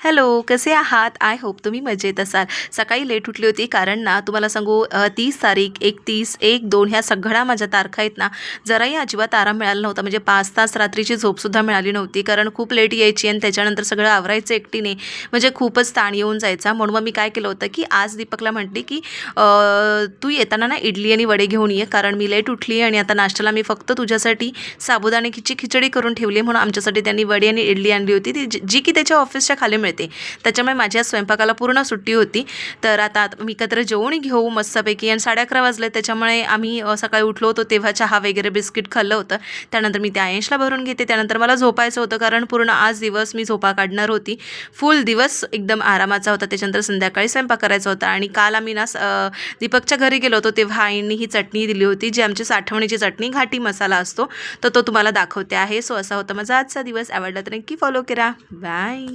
Hello, कसे आहात? I hope तुम्ही मजेत असाल. सकाळी लेट उठली होती कारण ना तुम्हाला सांगू 30 तारीख, 31, 1, 2 ह्या सगळ्या माझ्या तारखा आहेत ना, जराही अजिबात आराम मिळाला नव्हता. म्हणजे 5 तास रात्रीची झोपसुद्धा मिळाली नव्हती. कारण खूप लेट यायची आणि त्याच्यानंतर सगळं आवरायचं एकटीने, म्हणजे खूपच ताण येऊन जायचा. म्हणून मग मी काय केलं होतं, की आज दीपकला म्हटली, की "तू येताना ना इडली आणि वडे घेऊन ये, कारण मी लेट उठली आणि आता नाश्त्याला मी फक्त तुझ्यासाठी साबुदाण्याची खिचडी करून ठेवली आहे." म्हणून आमच्यासाठी त्यांनी वडी आणि इडली आणली होती, ती जी की त्याच्या ऑफिसच्या खाली मिळते. त्याच्यामुळे माझ्या स्वयंपाकाला पूर्ण सुट्टी होती. तर आता मी एकत्र जेवण घेऊ मस्तपैकी आणि 11:30 वाजले. त्याच्यामुळे आम्ही सकाळी उठलो होतो तेव्हा चहा वगैरे बिस्किट खाल्लं होतं. त्यानंतर मी त्या आयशला भरून घेते. त्यानंतर मला झोपायचं होतं कारण पूर्ण आज दिवस मी झोपा काढणार होती. फुल दिवस एकदम आरामाचा होता. त्याच्यानंतर संध्याकाळी स्वयंपाक करायचा होता आणि काल आम्ही ना दीपकच्या घरी गेलो होतो तेव्हा आईंनी ही चटणी दिली होती, जी आमची साठवणीची चटणी घाटी मसाला असतो. तर तो तुम्हाला दाखवते आहे. सो असा होता माझा आजचा दिवस. आवडला तर नक्की फॉलो करा. बाय.